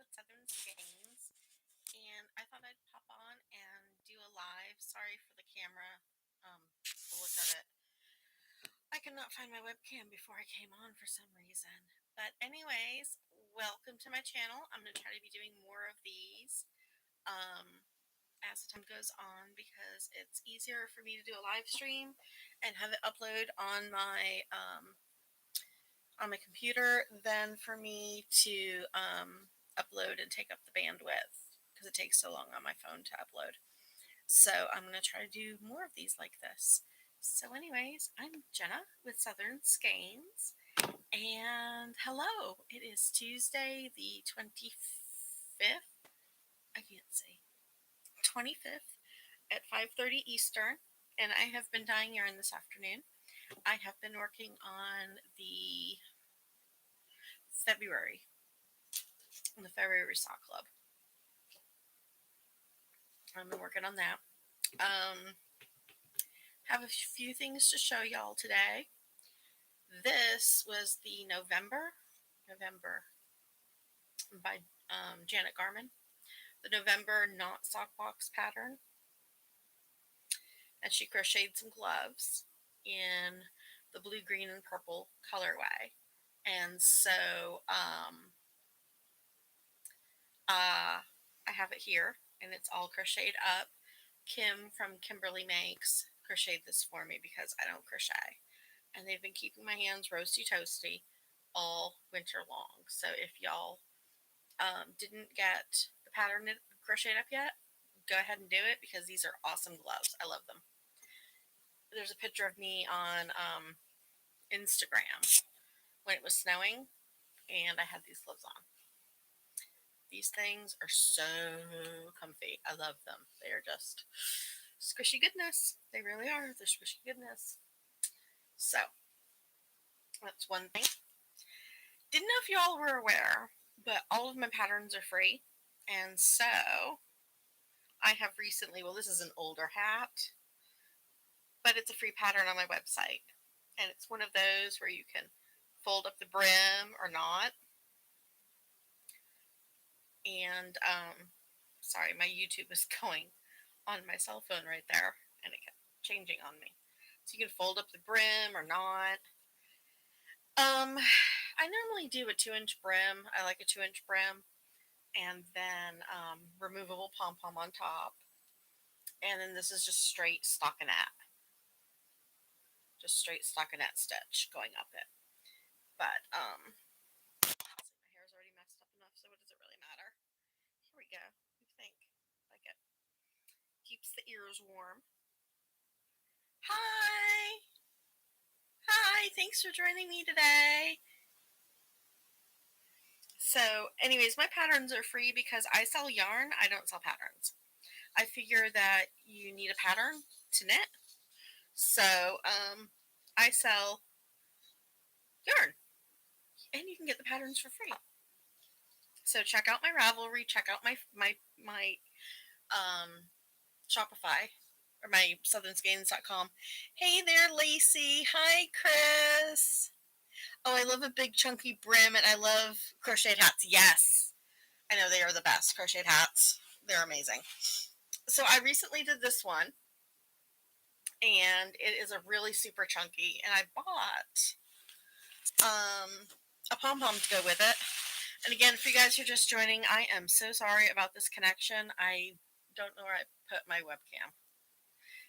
with Southern Skeins, and I thought I'd pop on and do a live. Sorry for the camera. To look at it. I could not find my webcam before I came on for some reason. But anyways, welcome to my channel. I'm going to try to be doing more of these as the time goes on because it's easier for me to do a live stream and have it upload on my computer than for me to upload and take up the bandwidth because it takes so long on my phone to upload. So I'm going to try to do more of these like this. So anyways, I'm Jenna with Southern Skeins, and hello, it is Tuesday the 25th, I can't see, 25th at 5:30 Eastern, and I have been dyeing yarn this afternoon. I have been working on February, the February Sock Club. I've been working on that. Have a few things to show y'all today. This was the November by Janet Garman. The November knot sock box pattern. And she crocheted some gloves in the blue, green, and purple colorway. And so I have it here, and it's all crocheted up. Kim from Kimberly Makes crocheted this for me because I don't crochet. And they've been keeping my hands roasty toasty all winter long. So if y'all didn't get the pattern crocheted up yet, go ahead and do it because these are awesome gloves. I love them. There's a picture of me on Instagram when it was snowing, and I had these gloves on. These things are so comfy. I love them. They are just squishy goodness. They really are. They're squishy goodness. So, that's one thing. Didn't know if y'all were aware, but all of my patterns are free. And so, I have recently, well, this is an older hat, but it's a free pattern on my website. And it's one of those where you can fold up the brim or not. And, sorry, my YouTube is going on my cell phone right there, and it kept changing on me. So you can fold up the brim or not. I normally do a 2-inch brim. I like a 2-inch brim, and then removable pom-pom on top. And then this is just straight stockinette. Just straight stockinette stitch going up it. But, my hair's already messed up enough, so what does it really matter? Here we go. What do you think? Like it. Keeps the ears warm. Hi! Hi! Thanks for joining me today. So, anyways, my patterns are free because I sell yarn. I don't sell patterns. I figure that you need a pattern to knit. So, I sell yarn. And you can get the patterns for free. So check out my Ravelry, check out my Shopify, or my southernskeins.com. Hey there, Lacey. Hi, Chris. Oh, I love a big chunky brim, and I love crocheted hats. Yes. I know they are the best, crocheted hats. They're amazing. So I recently did this one, and it is a really super chunky, and I bought a pom-pom to go with it. And again, for you guys who are just joining, I am so sorry about this connection. I don't know where I put my webcam.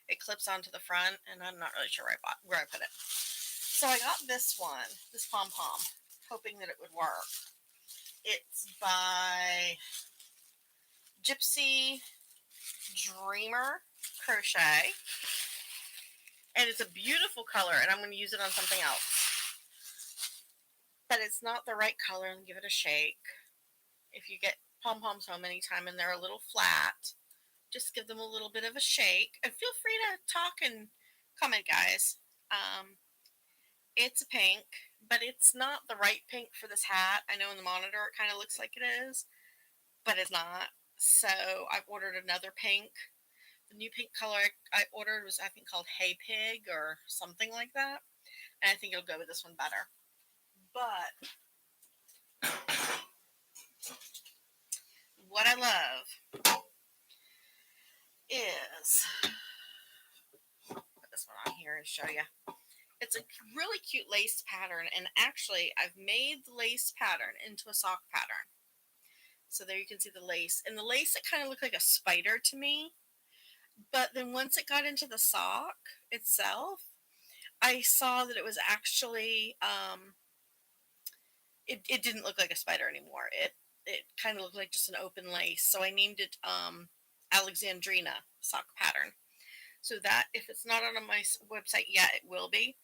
It clips onto the front, and I'm not really sure where I put it. So I got this one, this pom-pom, hoping that it would work. It's by Gypsy Dreamer Crochet. And it's a beautiful color, and I'm going to use it on something else. But it's not the right color, and give it a shake. If you get pom-poms home anytime and they're a little flat, just give them a little bit of a shake. And feel free to talk and comment, guys. It's a pink, but it's not the right pink for this hat. I know in the monitor it kind of looks like it is, but it's not. So I've ordered another pink. The new pink color I ordered was, I think, called Hey Pig or something like that. And I think it'll go with this one better. But what I love is, put this one on here and show you. It's a really cute lace pattern, and actually I've made the lace pattern into a sock pattern. So there you can see the lace. And the lace, it kind of looked like a spider to me. But then once it got into the sock itself, I saw that it was actually, it didn't look like a spider anymore. It kind of looked like just an open lace. So I named it Alexandrina sock pattern. So that, if it's not on my website yet, it will be.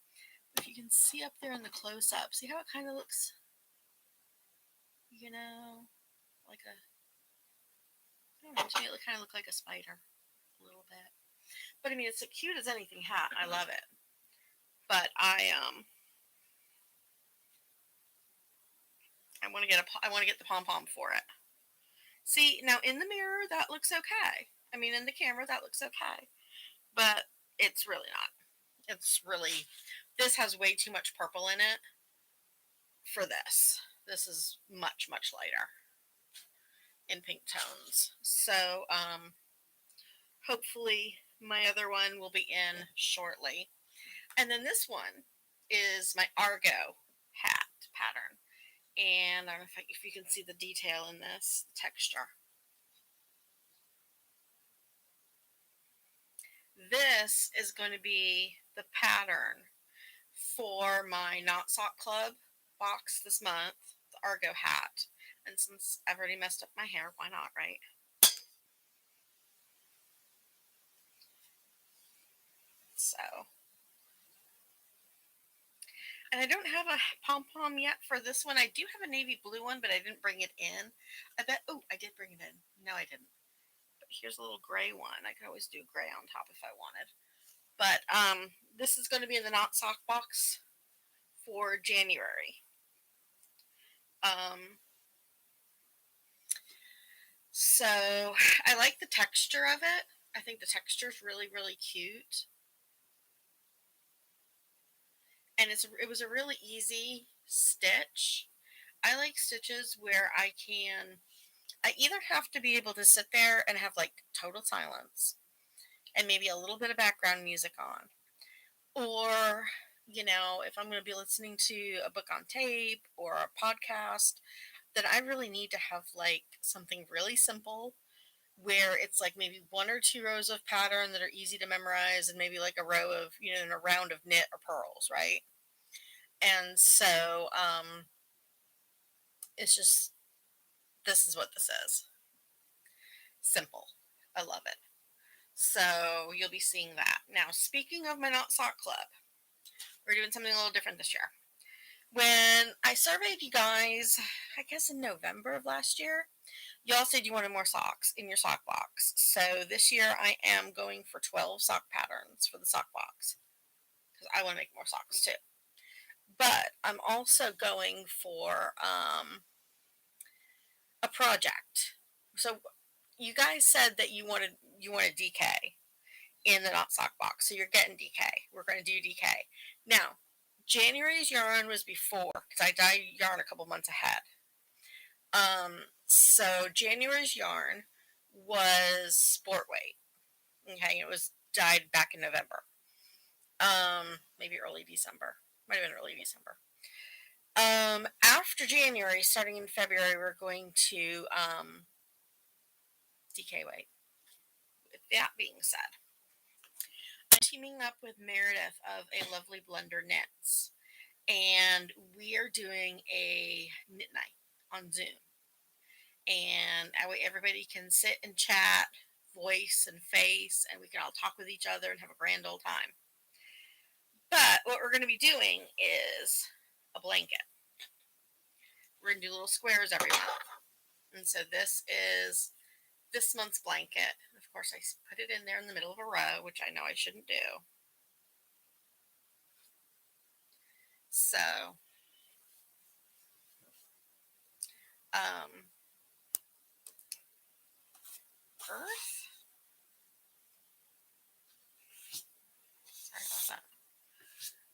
If you can see up there in the close-up, see how it kind of looks, like a, I don't know, to me it kind of looked like a spider a little bit. But I mean, it's as cute as anything hat. I love it. But I want to get the pom-pom for it. See, now in the mirror that looks okay. I mean, in the camera that looks okay. But it's really not. It's really, this has way too much purple in it for this. This is much, much lighter in pink tones. So, hopefully my other one will be in shortly. And then this one is my Argo Hat Pattern. And I don't know if you can see the detail in this, the texture. This is going to be the pattern for my Knot Sock Club box this month, the Argo hat. And since I've already messed up my hair, why not, right? So, and I don't have a pom-pom yet for this one. I do have a navy blue one, but I didn't bring it in. I bet, oh, I did bring it in. No, I didn't. But here's a little gray one. I could always do gray on top if I wanted. But this is going to be in the Knot Sock box for January. So I like the texture of it. I think the texture is really, really cute. And it was a really easy stitch. I like stitches where I either have to be able to sit there and have like total silence and maybe a little bit of background music on. Or, if I'm going to be listening to a book on tape or a podcast, then I really need to have like something really simple where it's like maybe 1 or 2 rows of pattern that are easy to memorize and maybe like a row of, and a round of knit or purls, right? And so it's just, this is what this is. Simple. I love it. So you'll be seeing that. Now, speaking of my Knot Sock Club, we're doing something a little different this year. When I surveyed you guys, I guess in November of last year, y'all said you wanted more socks in your sock box. So this year I am going for 12 sock patterns for the sock box because I want to make more socks too. But I'm also going for a project. So you guys said that you wanted DK in the Knot Sock box, so you're getting DK. We're going to do DK. Now, January's yarn was before, because I dyed yarn a couple months ahead. So January's yarn was sport weight. Okay, it was dyed back in November. Maybe early December. Might have been early December. After January, starting in February, we're going to DK weight. With that being said, I'm teaming up with Meredith of A Lovely Blender Knits, and we are doing a knit night on Zoom. And that way everybody can sit and chat, voice and face, and we can all talk with each other and have a grand old time. But what we're going to be doing is a blanket. We're going to do little squares every month. And so this is this month's blanket. Of course, I put it in there in the middle of a row, which I know I shouldn't do. So, earth. Sorry about that.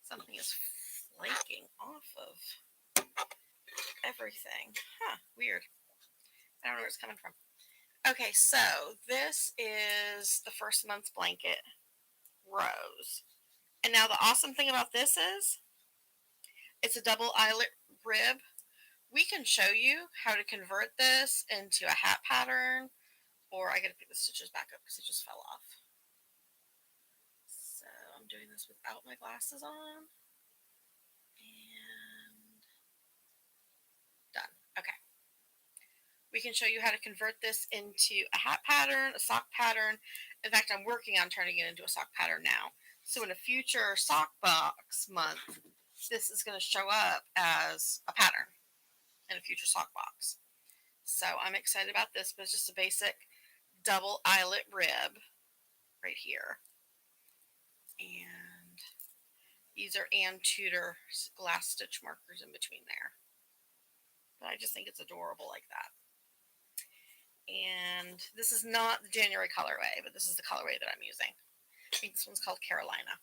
Something is flaking off of everything. Huh, weird. I don't know where it's coming from. Okay, so this is the first month's blanket, Rose. And now the awesome thing about this is it's a double eyelet rib. We can show you how to convert this into a hat pattern, or I gotta pick the stitches back up because it just fell off. So I'm doing this without my glasses on. And done. Okay. We can show you how to convert this into a hat pattern, a sock pattern. In fact, I'm working on turning it into a sock pattern now. So in a future sock box month, this is going to show up as a pattern in a future sock box. So I'm excited about this, but it's just a basic double eyelet rib right here. And these are Ann Tudor glass stitch markers in between there. But I just think it's adorable like that. And this is not the January colorway, but this is the colorway that I'm using. I think this one's called Carolina.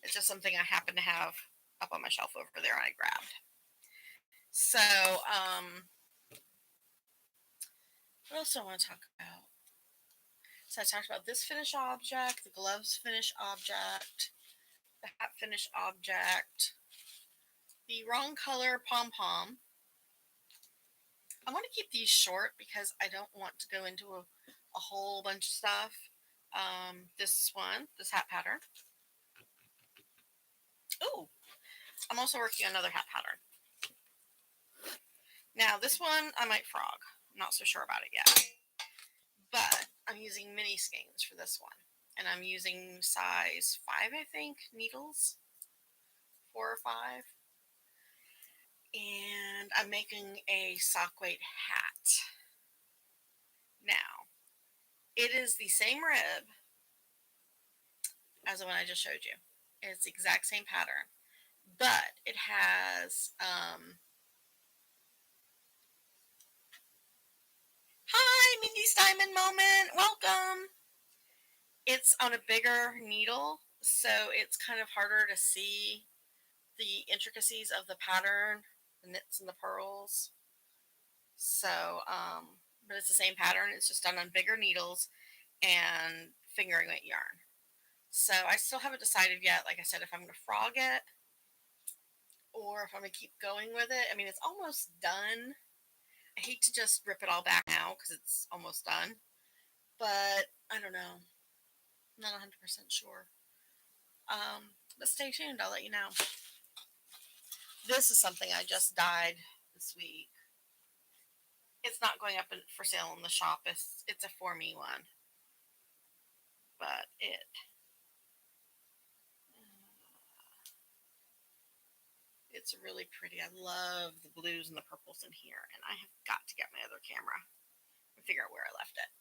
It's just something I happen to have up on my shelf over there and I grabbed. So, what else do I want to talk about? So I talked about this finish object, the gloves finish object, the hat finish object, the wrong color pom-pom. I want to keep these short because I don't want to go into a whole bunch of stuff. This one, this hat pattern. Ooh, I'm also working on another hat pattern. Now, this one I might frog. I'm not so sure about it yet. But I'm using mini skeins for this one. And I'm using size 5, I think, needles. 4 or 5. And I'm making a sock weight hat. Now, it is the same rib as the one I just showed you. It's the exact same pattern. But it has, hi, Mindy's Diamond Moment. Welcome. It's on a bigger needle, so it's kind of harder to see the intricacies of the pattern, the knits and the purls. So, but it's the same pattern. It's just done on bigger needles and fingering weight yarn. So I still haven't decided yet, like I said, if I'm going to frog it or if I'm going to keep going with it. I mean, it's almost done. I hate to just rip it all back now because it's almost done. But I don't know. I'm not 100% sure. But stay tuned. I'll let you know. This is something I just dyed this week. It's not going up for sale in the shop. It's a for me one. But it's really pretty. I love the blues and the purples in here. And I have got to get my other camera and figure out where I left it.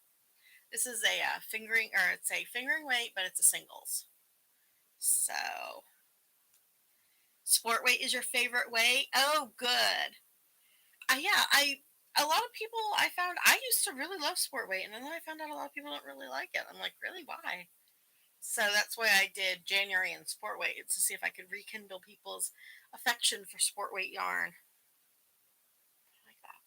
This is a it's a fingering weight, but it's a singles. So, sport weight is your favorite weight? Oh, good. Yeah, a lot of people I found, I used to really love sport weight, and then I found out a lot of people don't really like it. I'm like, really, why? So that's why I did January and sport weight, to see if I could rekindle people's affection for sport weight yarn. I like that.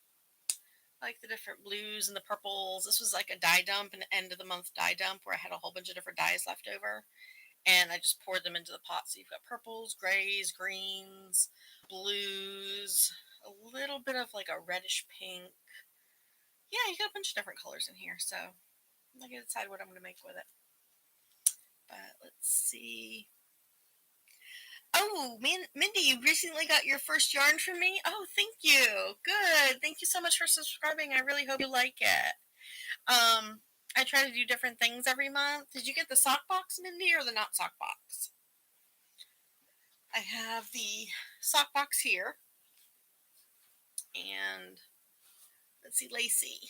I like the different blues and the purples. This was like a dye dump, an end of the month dye dump where I had a whole bunch of different dyes left over. And I just poured them into the pot. So you've got purples, grays, greens, blues, a little bit of like a reddish pink. Yeah, you got a bunch of different colors in here. So I'm going to decide what I'm going to make with it. But let's see. Oh, Mindy, you recently got your first yarn from me? Oh, thank you. Good. Thank you so much for subscribing. I really hope you like it. I try to do different things every month. Did you get the sock box, Mindy, or the not sock box? I have the sock box here. And let's see, Lacey.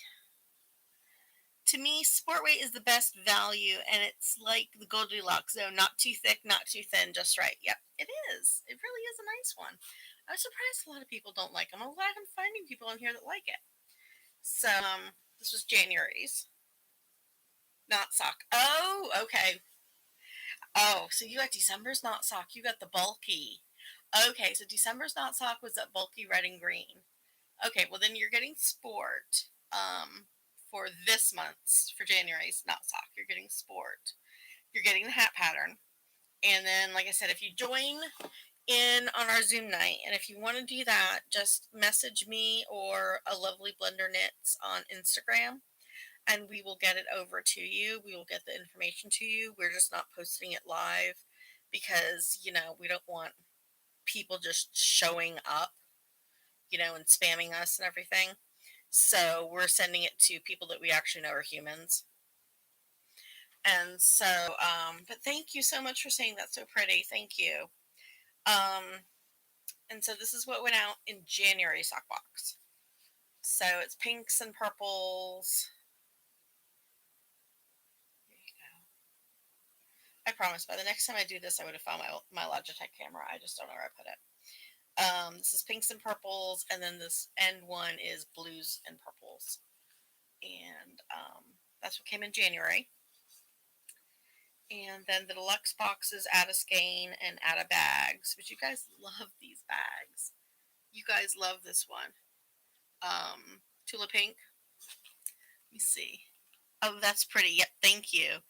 To me, sport weight is the best value, and it's like the Goldilocks zone. Not too thick, not too thin, just right. Yep, it is. It really is a nice one. I was surprised a lot of people don't like them. I'm glad I'm finding people in here that like it. So, this was January's. Not sock. Oh, okay. Oh, so you got December's not sock. You got the bulky. Okay, so December's not sock was that bulky red and green. Okay, well then you're getting sport. for this month's, for January's Not Sock, you're getting Sport. You're getting the hat pattern. And then, like I said, if you join in on our Zoom night, and if you want to do that, just message me or a Lovely Blender Knits on Instagram, and we will get it over to you. We will get the information to you. We're just not posting it live because, we don't want people just showing up, and spamming us and everything. So we're sending it to people that we actually know are humans. And so, but thank you so much for saying that's so pretty. Thank you. And so this is what went out in January sock box. So it's pinks and purples. There you go. I promise by the next time I do this, I would have found my Logitech camera. I just don't know where I put it. This is pinks and purples, and then this end one is blues and purples. And that's what came in January. And then the deluxe boxes add a skein and add a bags, which you guys love these bags. You guys love this one. Tula pink. Let me see. Oh, that's pretty. Yep, thank you.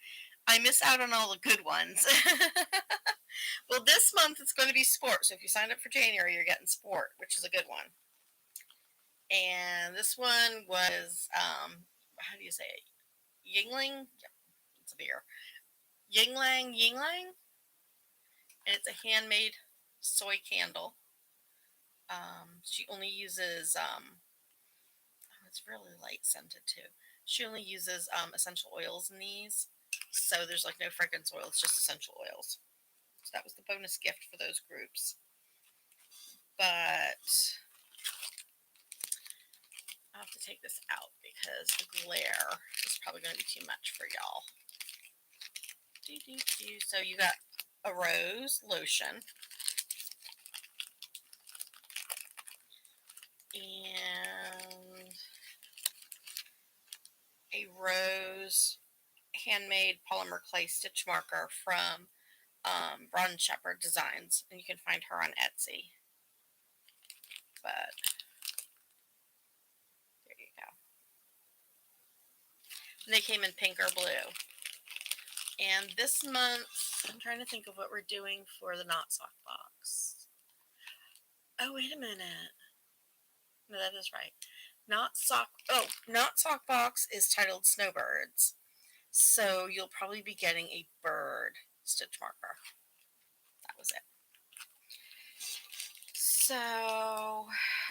I miss out on all the good ones. Well, this month it's going to be Sport. So if you signed up for January, you're getting Sport, which is a good one. And this one was, how do you say it? Yingling? Yep, it's a beer. Yingling. And it's a handmade soy candle. She only uses, it's really light scented too. She only uses essential oils in these. So there's like no fragrance oil, it's just essential oils. So that was the bonus gift for those groups. But I'll have to take this out because the glare is probably going to be too much for y'all. So you got a rose lotion. And a rose handmade polymer clay stitch marker from Ron Shepherd Designs, and you can find her on Etsy. But there you go. And they came in pink or blue. And this month, I'm trying to think of what we're doing for the Not Sock box. Oh, wait a minute. No, that is right. Not Sock box is titled Snowbirds. So you'll probably be getting a bird stitch marker. That was it. So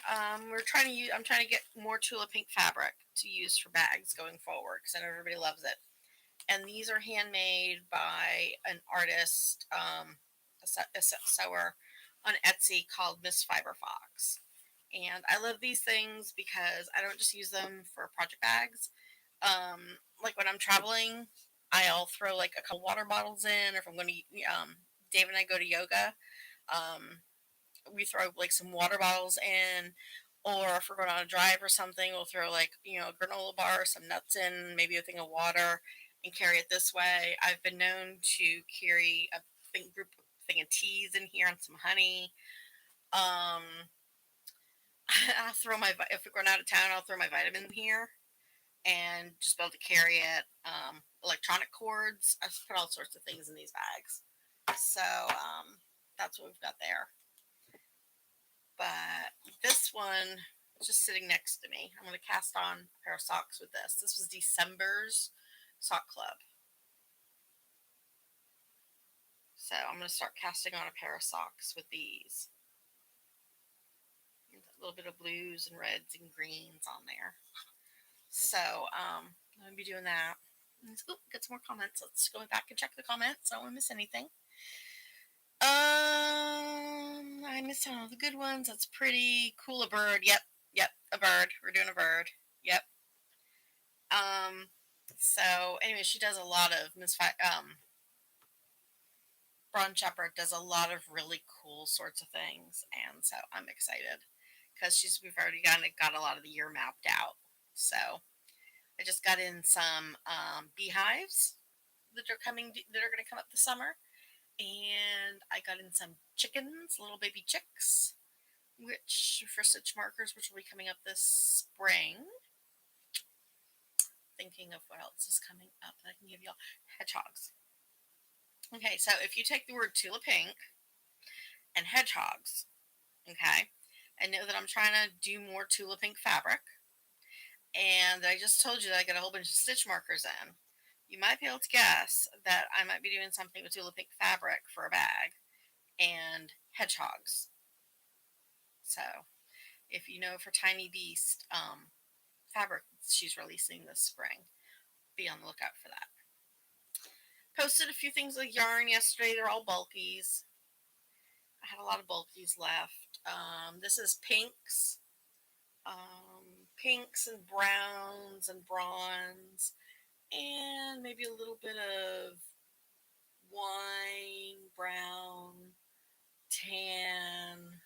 I'm trying to get more Tula pink fabric to use for bags going forward because I know everybody loves it. And these are handmade by an artist, a sewer on Etsy called Miss Fiber Fox. And I love these things because I don't just use them for project bags. Like when I'm traveling, I'll throw like a couple water bottles in, or if I'm going to, Dave and I go to yoga, we throw like some water bottles in, or if we're going on a drive or something, we'll throw like, a granola bar, some nuts in, maybe a thing of water, and carry it this way. I've been known to carry a thing of teas in here and some honey. If we're going out of town, I'll throw my vitamin here and just be able to carry it. Electronic cords. I've put all sorts of things in these bags. So that's what we've got there. But this one is just sitting next to me. I'm going to cast on a pair of socks with this. This was December's sock club. So I'm going to start casting on a pair of socks with these. A little bit of blues and reds and greens on there. So I'm going to be doing that. Get some more comments. Let's go back and check the comments. I don't want to miss anything. I missed all the good ones. That's pretty cool. A bird. Yep, a bird. We're doing a bird. Yep. So anyway, she does a lot of Ron Shepherd does a lot of really cool sorts of things, and so I'm excited because we've already got a lot of the year mapped out. So I just got in some beehives that are going to come up this summer. And I got in some chickens, little baby chicks, which for stitch markers, which will be coming up this spring. thinking of what else is coming up that I can give y'all. Hedgehogs. Okay, so if you take the word Tula Pink and hedgehogs, okay, and know that I'm trying to do more Tula Pink fabric, and I just told you that I got a whole bunch of stitch markers in, you might be able to guess that I might be doing something with Tula Pink fabric for a bag and hedgehogs. So if you know for Tiny Beast fabric she's releasing this spring, be on the lookout for that. Posted a few things like yarn yesterday. They're all bulkies. I had a lot of bulkies left. This is pinks and browns and bronze, and maybe a little bit of wine, brown, tan.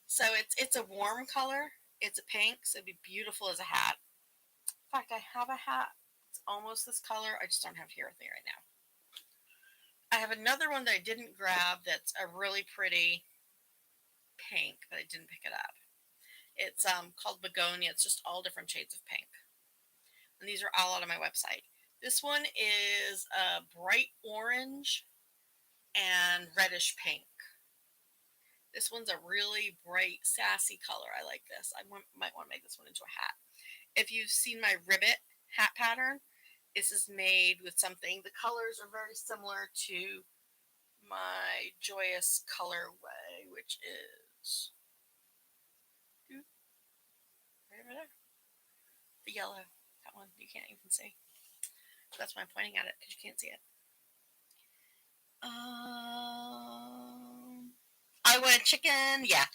So it's a warm color. It's a pink, so it'd be beautiful as a hat. In fact, I have a hat. It's almost this color. I just don't have it here with me right now. I have another one that I didn't grab that's a really pretty pink, but I didn't pick it up. It's called Begonia. It's just all different shades of pink. And these are all out on my website. This one is a bright orange and reddish pink. This one's a really bright, sassy color. I like this. Might want to make this one into a hat. If you've seen my ribbit hat pattern, this is made with something. The colors are very similar to my Joyous colorway, which is right over there. The yellow. That one you can't even see. That's why I'm pointing at it, because you can't see it. I want a chicken. Yeah.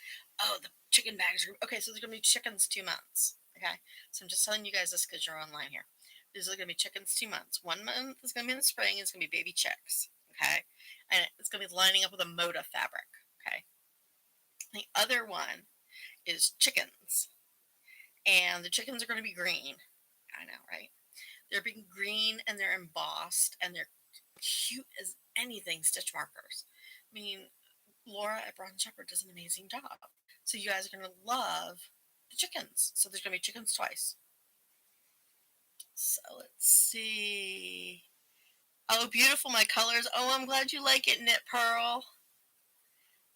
Oh, the chicken bags are okay. So there's gonna be chickens 2 months. Okay. So I'm just telling you guys this because you're online here. These are gonna be chickens 2 months. 1 month is gonna be in the spring. It's gonna be baby chicks. Okay. And it's gonna be lining up with a Moda fabric. Okay. The other one is chickens, and the chickens are gonna be green. I know, right? They're being green and they're embossed and they're cute as anything stitch markers. I mean, Laura at Brown Shepherd does an amazing job. So you guys are going to love the chickens. So there's going to be chickens twice. So let's see. Oh, beautiful, my colors. Oh, I'm glad you like it, Knit Pearl.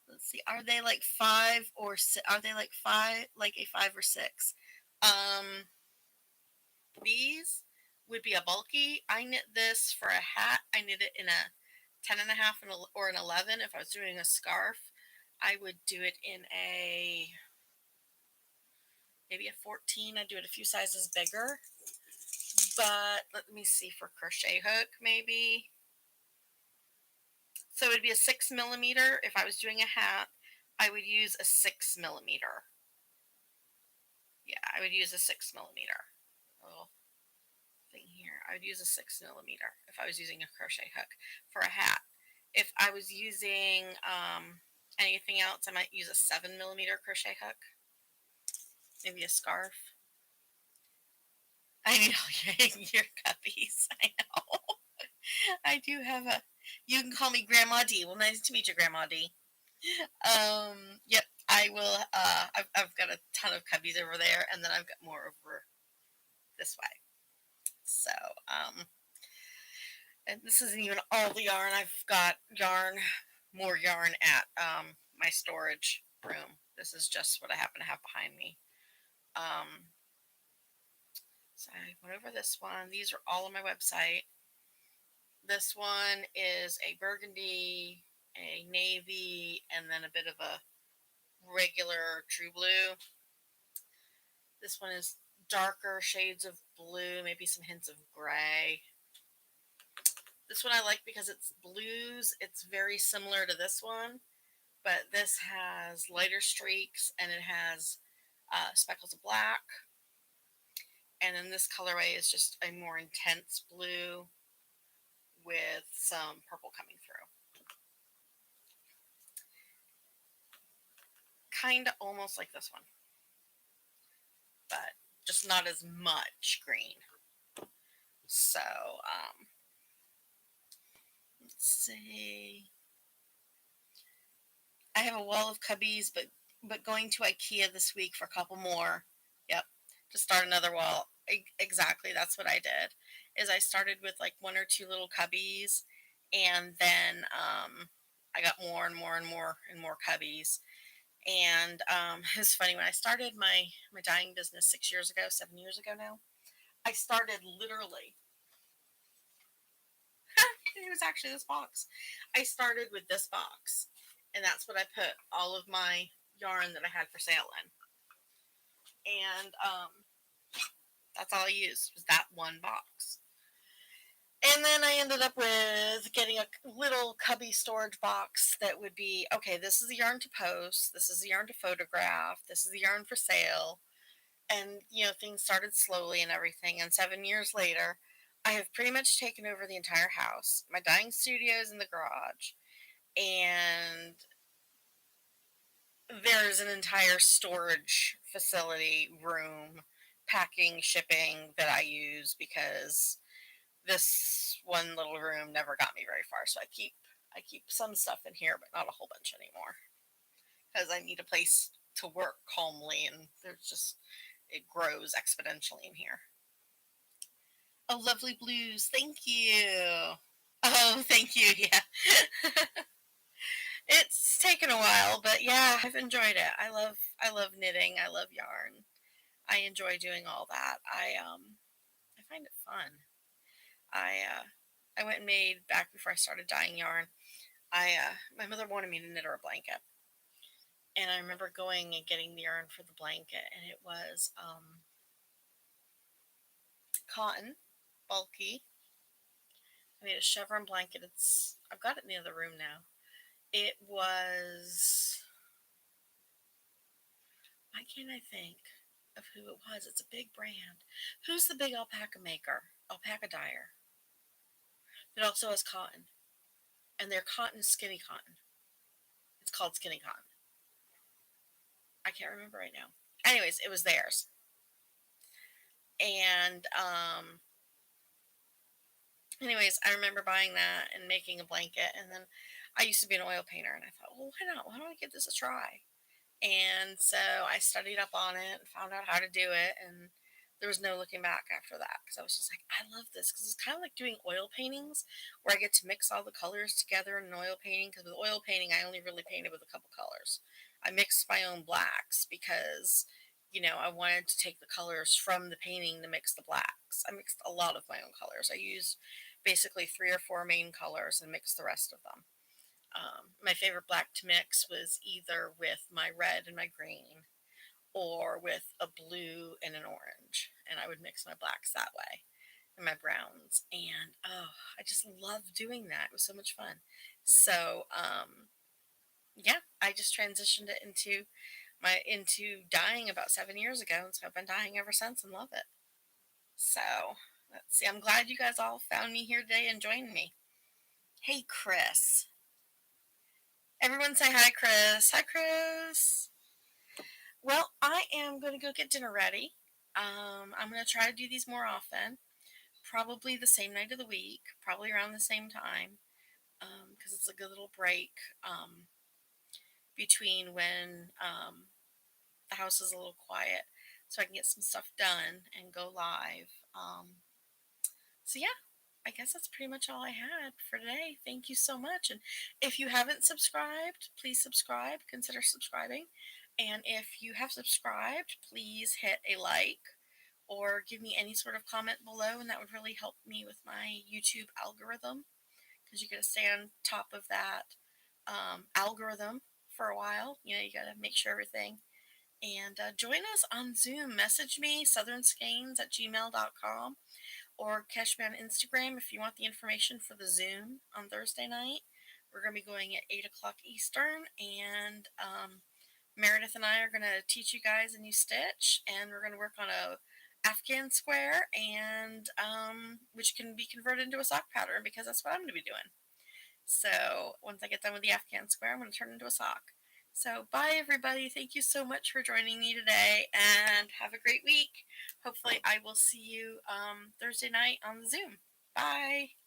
Let's see. Are they like 5 or 6? Are they like 5, like a 5 or 6? These would be a bulky. I knit this for a hat. I knit it in a 10.5 or an 11. If I was doing a scarf, I would do it in maybe a 14. I'd do it a few sizes bigger. But let me see, for crochet hook, maybe. So it would be a 6mm. If I was doing a hat, I would use a 6mm. Yeah, I would use a 6mm. Little thing here. I would use a 6mm if I was using a crochet hook for a hat. If I was using anything else, I might use a 7mm crochet hook. Maybe a scarf. I know, your cubbies. I know. I do have a. You can call me Grandma D. Well, nice to meet you, Grandma D. Yep. I will. I've got a ton of cubbies over there, and then I've got more over this way. So, and this isn't even all the yarn. I've got more yarn at my storage room. This is just what I happen to have behind me. So I went over this one. These are all on my website. This one is a burgundy, a navy, and then a bit of a regular true blue. This one is darker shades of blue, maybe some hints of gray. This one I like because it's blues. It's very similar to this one, but this has lighter streaks and it has speckles of black. And then this colorway is just a more intense blue with some purple coming through. Kind of almost like this one, but just not as much green. So, let's see. I have a wall of cubbies, but going to IKEA this week for a couple more. Yep, to start another wall. Exactly, that's what I did. Is I started with like one or two little cubbies, and then I got more and more and more and more cubbies. And it's funny when I started my dyeing business 6 years ago, 7 years ago now. I started literally. It was actually this box. I started with this box, and that's what I put all of my yarn that I had for sale in. And that's all I used was that one box. And then I ended up with getting a little cubby storage box that would be okay, this is the yarn to post, this is the yarn to photograph, this is the yarn for sale. And, things started slowly and everything. And 7 years later, I have pretty much taken over the entire house. My dyeing studio is in the garage. And there's an entire storage facility, room, packing, shipping that I use because this one little room never got me very far. So I keep some stuff in here, but not a whole bunch anymore because I need a place to work calmly, and it grows exponentially in here. Oh, lovely blues. Thank you. Oh, thank you. Yeah. It's taken a while, but yeah, I've enjoyed it. I love knitting. I love yarn. I enjoy doing all that. I find it fun. I went and made back before I started dyeing yarn. My mother wanted me to knit her a blanket, and I remember going and getting the yarn for the blanket, and it was cotton, bulky. I made a chevron blanket. I've got it in the other room now. It was, why can't I think of who it was? It's a big brand. Who's the big alpaca maker? Alpaca dyer. It also has cotton, and their cotton is skinny cotton. It's called skinny cotton. I can't remember right now. Anyways, it was theirs. And anyways, I remember buying that and making a blanket. And then I used to be an oil painter, and I thought, well, why not? Why don't I give this a try? And so I studied up on it and found out how to do it. And there was no looking back after that because I was just like, I love this because it's kind of like doing oil paintings where I get to mix all the colors together in an oil painting. Because with oil painting, I only really painted with a couple colors. I mixed my own blacks because, I wanted to take the colors from the painting to mix the blacks. I mixed a lot of my own colors. I used basically 3 or 4 main colors and mixed the rest of them. My favorite black to mix was either with my red and my green or with a blue and an orange. And I would mix my blacks that way and my browns. And oh, I just love doing that. It was so much fun. So, yeah, I just transitioned it into dyeing about 7 years ago. And so I've been dyeing ever since and love it. So let's see. I'm glad you guys all found me here today and joined me. Hey, Chris. Everyone say hi, Chris. Hi, Chris. Well, I am going to go get dinner ready. I'm going to try to do these more often. Probably the same night of the week, probably around the same time, because it's a good little break between when the house is a little quiet, so I can get some stuff done and go live. So yeah, I guess that's pretty much all I had for today. Thank you so much. And if you haven't subscribed, please subscribe. Consider subscribing. And if you have subscribed, please hit a like or give me any sort of comment below, and that would really help me with my YouTube algorithm because you got to stay on top of that algorithm for a while. You got to make sure everything. And join us on Zoom. Message me, southernskeins@gmail.com, or catch me on Instagram if you want the information for the Zoom on Thursday night. We're going to be going at 8 o'clock Eastern, and Meredith and I are going to teach you guys a new stitch, and we're going to work on a Afghan square, and which can be converted into a sock pattern because that's what I'm going to be doing. So once I get done with the Afghan square, I'm going to turn it into a sock. So bye, everybody. Thank you so much for joining me today, and have a great week. Hopefully I will see you Thursday night on the Zoom. Bye.